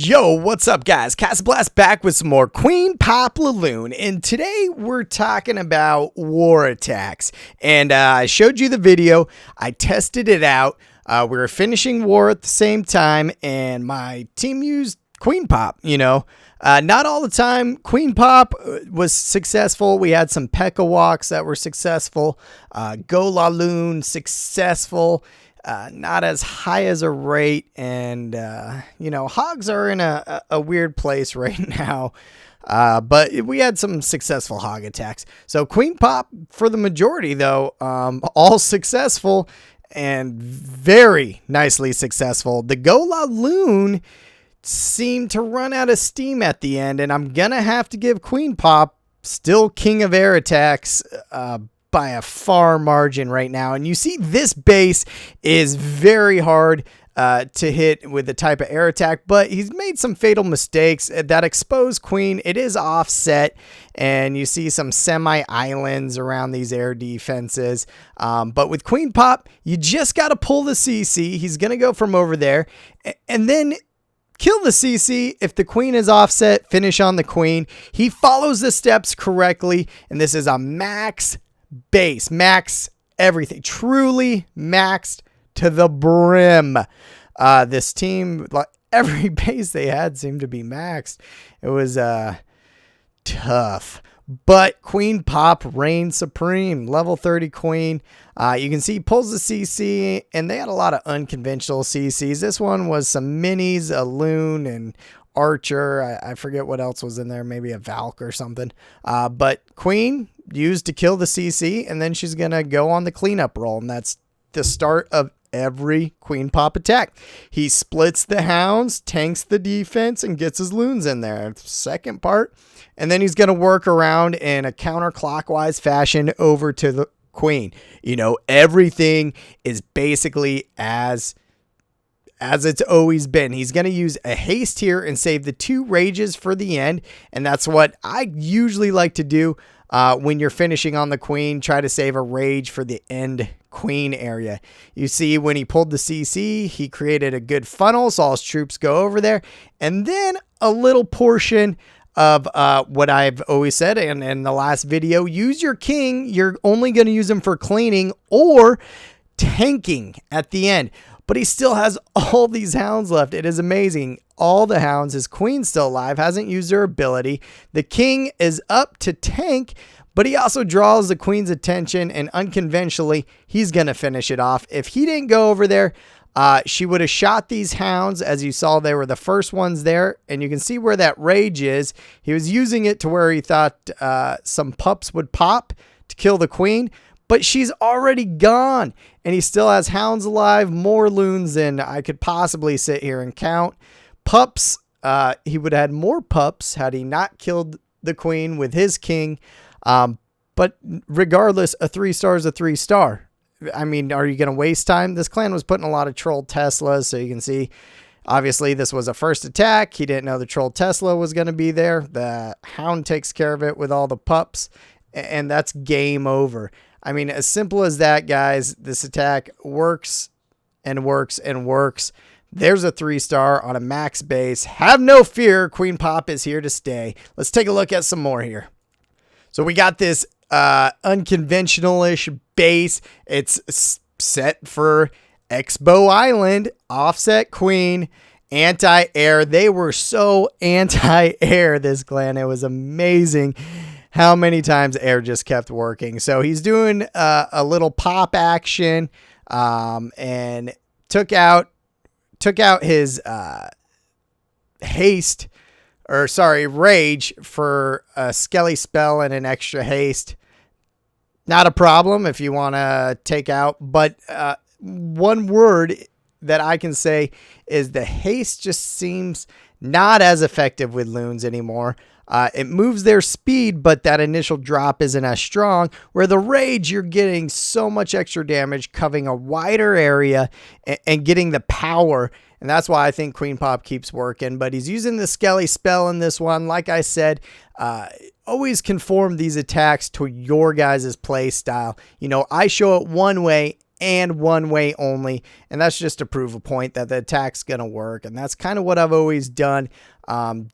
Yo, what's up guys? CastnBlast back with some more Queen Pop LaLoon, and today we're talking about war attacks. And I showed you the video, I tested it out, we were finishing war at the same time, and my team used Queen Pop, not all the time. Queen Pop was successful. We had some P.E.K.K.A walks that were successful. Go LaLoon, successful. Not as high as a rate, and hogs are in a weird place right now, but we had some successful hog attacks. So Queen Pop for the majority though, all successful and very nicely successful. The Go LaLoon seemed to run out of steam at the end, and I'm gonna have to give Queen Pop still king of air attacks by a far margin right now. And you see this base is very hard to hit with the type of air attack, but he's made some fatal mistakes that expose Queen. It is offset, and you see some semi-islands around these air defenses. But with Queen Pop, you just got to pull the CC. He's going to go from over there and then kill the CC. If the Queen is offset, finish on the Queen. He follows the steps correctly, and this is a max base, max everything, truly maxed to the brim. This team, like every base they had seemed to be maxed. It was tough, but Queen Pop reigned supreme. Level 30 Queen. You can see he pulls the CC, and they had a lot of unconventional CCs. This one was some minis, a Loon, and Archer. I forget what else was in there, maybe a Valk or something. But Queen used to kill the CC, and then she's gonna go on the cleanup roll, and that's the start of every Queen Pop attack. He splits the hounds, tanks the defense, and gets his loons in there. Second part, and then he's gonna work around in a counterclockwise fashion over to the Queen. Everything is basically as it's always been. He's going to use a haste here and save the 2 rages for the end. And that's what I usually like to do when you're finishing on the Queen. Try to save a rage for the end Queen area. You see when he pulled the CC, he created a good funnel so all his troops go over there. And then a little portion of what I've always said in the last video, use your king. You're only going to use him for cleaning or tanking at the end. But he still has all these hounds left. It is amazing. All the hounds. His Queen's still alive. Hasn't used her ability. The king is up to tank, but he also draws the Queen's attention, and unconventionally, he's going to finish it off. If he didn't go over there, she would have shot these hounds. As you saw, they were the first ones there, and you can see where that rage is. He was using it to where he thought some pups would pop to kill the Queen, but she's already gone, and he still has hounds alive, more loons than I could possibly sit here and count. Pups, he would have had more pups had he not killed the Queen with his king. But regardless, a 3-star is a 3-star. I mean, are you going to waste time? This clan was putting a lot of troll Teslas, so you can see, obviously, this was a first attack. He didn't know the troll Tesla was going to be there. The hound takes care of it with all the pups, and that's game over. I mean, as simple as that, guys. This attack works and works and works. There's a 3-star on a max base. Have no fear. Queen Pop is here to stay. Let's take a look at some more here. So we got this unconventional-ish base. It's set for Expo Island, offset Queen, anti-air. They were so anti-air, this clan. It was amazing how many times air just kept working. So he's doing a little pop action, and took out his haste, or sorry, rage for a skelly spell and an extra haste. Not a problem if you want to take out, but one word that I can say is the haste just seems not as effective with loons anymore. It moves their speed, but that initial drop isn't as strong. Where the rage, you're getting so much extra damage, covering a wider area and getting the power. And that's why I think Queen Pop keeps working. But he's using the Skelly spell in this one. Like I said, always conform these attacks to your guys' play style. I show it one way, and one way only. And that's just to prove a point that the attack's going to work. And that's kind of what I've always done,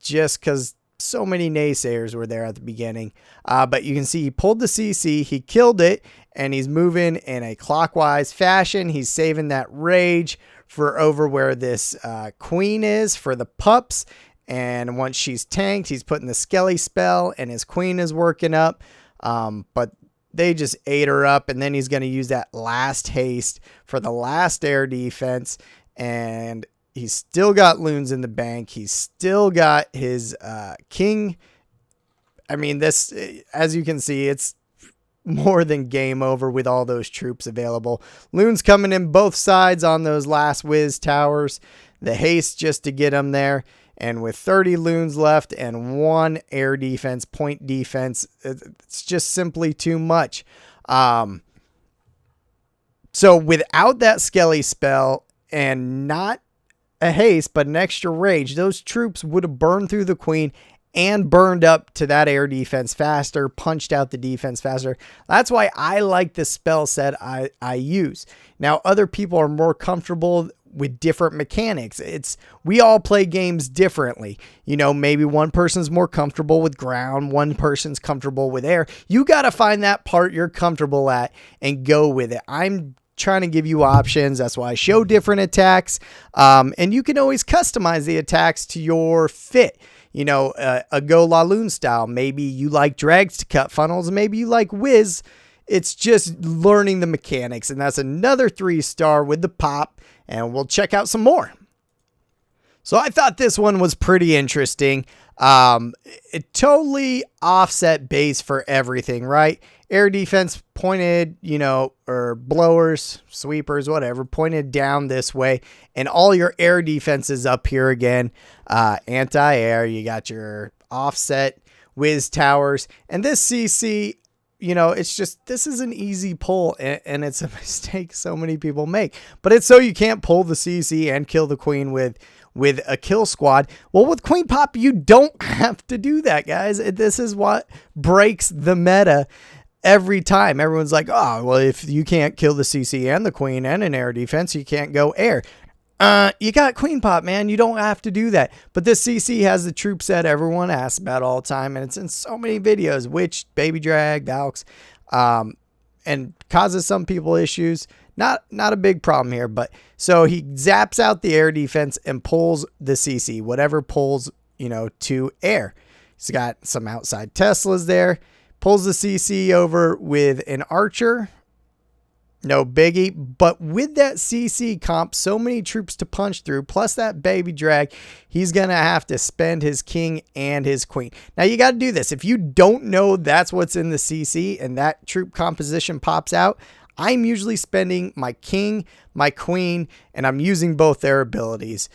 just because so many naysayers were there at the beginning. But you can see he pulled the CC, he killed it, and he's moving in a clockwise fashion. He's saving that rage for over where this queen is for the pups. And once she's tanked, he's putting the Skelly spell and his queen is working up. But they just ate her up, and then he's going to use that last haste for the last air defense. And he's still got loons in the bank. He's still got his king. I mean, this, as you can see, it's more than game over with all those troops available. Loons coming in both sides on those last whiz towers. The haste just to get them there. And with 30 loons left and one air defense, point defense, it's just simply too much. So without that Skelly spell and not a haste, but an extra rage, those troops would have burned through the queen and burned up to that air defense faster, punched out the defense faster. That's why I like the spell set I use. Now, other people are more comfortable with different mechanics. We all play games differently. You know, maybe one person's more comfortable with ground, one person's comfortable with air. You got to find that part you're comfortable at and go with it. I'm trying to give you options. That's why I show different attacks. And you can always customize the attacks to your fit. You know, a go LaLoon style. Maybe you like drags to cut funnels. Maybe you like whiz. It's just learning the mechanics. And that's another 3-star with the pop. And we'll check out some more. So I thought this one was pretty interesting. It totally offset base for everything, right? Air defense pointed, you know, or blowers, sweepers, whatever, pointed down this way. And all your air defenses up here again. Anti-air, you got your offset whiz towers. And this CC, you know, it's just, this is an easy pull, and it's a mistake so many people make. But it's so you can't pull the CC and kill the queen with a kill squad. Well, with queen pop, you don't have to do that, guys. This is what breaks the meta every time. Everyone's like, oh, well, if you can't kill the CC and the queen and an air defense, you can't go air. You got queen pop, man. You don't have to do that. But this CC has the troop set everyone asks about all the time, and it's in so many videos, which baby drag, Valks, and causes some people issues. Not a big problem here, but so he zaps out the air defense and pulls the CC, whatever pulls, you know, to air. He's got some outside Teslas there, pulls the CC over with an archer. No biggie, but with that CC comp, so many troops to punch through, plus that baby drag, he's going to have to spend his king and his queen. Now, you got to do this. If you don't know that's what's in the CC and that troop composition pops out, I'm usually spending my king, my queen, and I'm using both their abilities.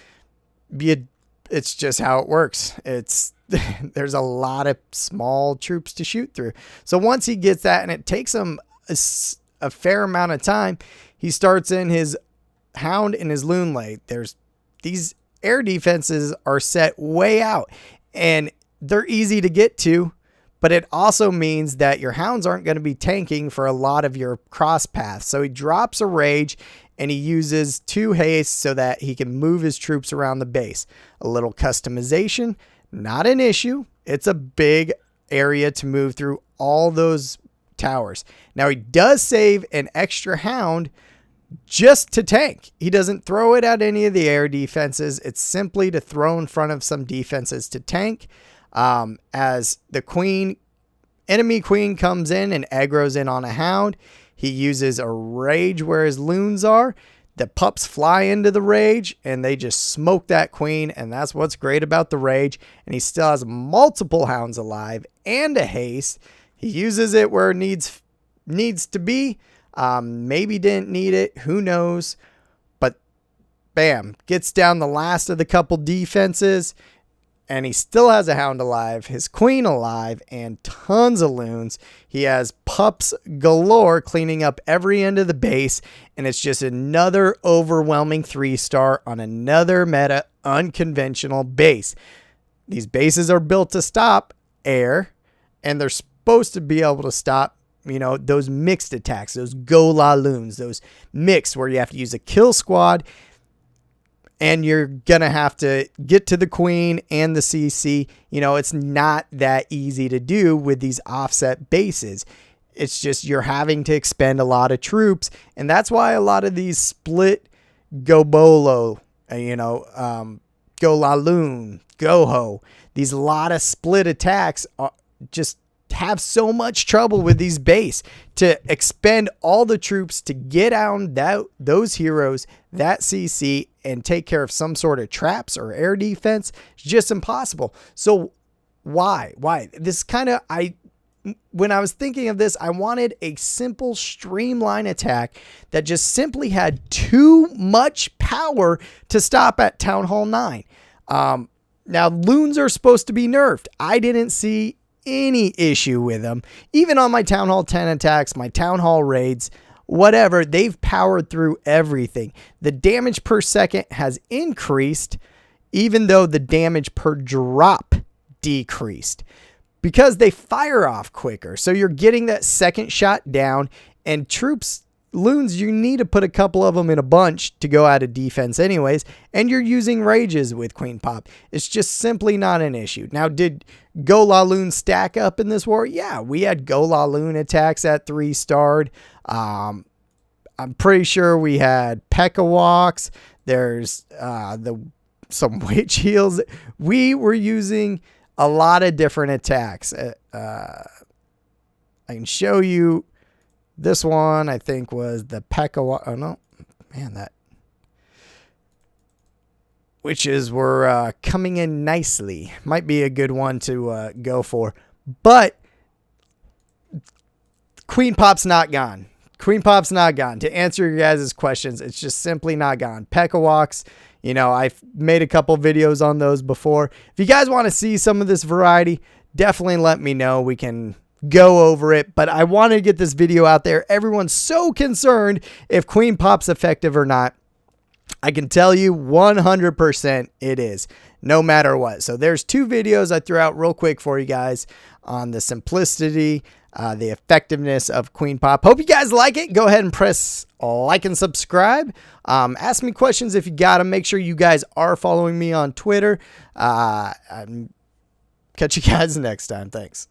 It's just how it works. There's a lot of small troops to shoot through. So once he gets that, and it takes him a fair amount of time, he starts in his hound and his loon lay. There's these air defenses are set way out, and they're easy to get to, but it also means that your hounds aren't going to be tanking for a lot of your cross paths. So he drops a rage and he uses 2 haste so that he can move his troops around the base. A little customization, not an issue. It's a big area to move through all those towers. Now, he does save an extra hound just to tank. He doesn't throw it at any of the air defenses. It's simply to throw in front of some defenses to tank. As the enemy queen comes in and aggroes in on a hound, he uses a rage where his loons are. The pups fly into the rage and they just smoke that queen, and that's what's great about the rage. And he still has multiple hounds alive and a haste. He uses it where it needs to be. Maybe didn't need it. Who knows? But bam, gets down the last of the couple defenses, and he still has a hound alive, his queen alive, and tons of loons. He has pups galore cleaning up every end of the base, and it's just another overwhelming 3-star on another meta unconventional base. These bases are built to stop air, and they're supposed to be able to stop, you know, those mixed attacks, those go LaLoons, those mixed where you have to use a kill squad and you're going to have to get to the queen and the CC. You know, it's not that easy to do with these offset bases. It's just you're having to expend a lot of troops. And that's why a lot of these split go bolo, you know, go LaLoon, go ho, these lot of split attacks are just have so much trouble with these base to expend all the troops to get down those heroes, that CC, and take care of some sort of traps or air defense. It's just impossible. So why? This kind of, when I was thinking of this, I wanted a simple streamline attack that just simply had too much power to stop at Town Hall 9. Now loons are supposed to be nerfed. I didn't see any issue with them. Even on my Town Hall 10 attacks, my Town Hall raids, whatever, they've powered through everything. The damage per second has increased, even though the damage per drop decreased, because they fire off quicker. So you're getting that second shot down, and troops, loons, you need to put a couple of them in a bunch to go out of defense anyways, and you're using rages with Queen Pop. It's just simply not an issue. Now, did Go LaLoon stack up in this war? Yeah, we had Go LaLoon attacks at 3-starred. I'm pretty sure we had P.E.K.K.A. walks. There's some witch heals. We were using a lot of different attacks. I can show you. This one, I think, was the P.E.K.K.A. Oh, no. Man, that witches were coming in nicely. Might be a good one to go for. But Queen Pop's not gone. Queen Pop's not gone. To answer your guys' questions, it's just simply not gone. P.E.K.K.A. walks, you know, I've made a couple videos on those before. If you guys want to see some of this variety, definitely let me know. We can go over it, but I wanted to get this video out there. Everyone's so concerned if Queen Pop's effective or not. I can tell you 100% it is, no matter what. So there's 2 videos I threw out real quick for you guys on the simplicity, the effectiveness of Queen Pop. Hope you guys like it. Go ahead and press like and subscribe. Ask me questions if you got them. Make sure you guys are following me on Twitter. Catch you guys next time. Thanks.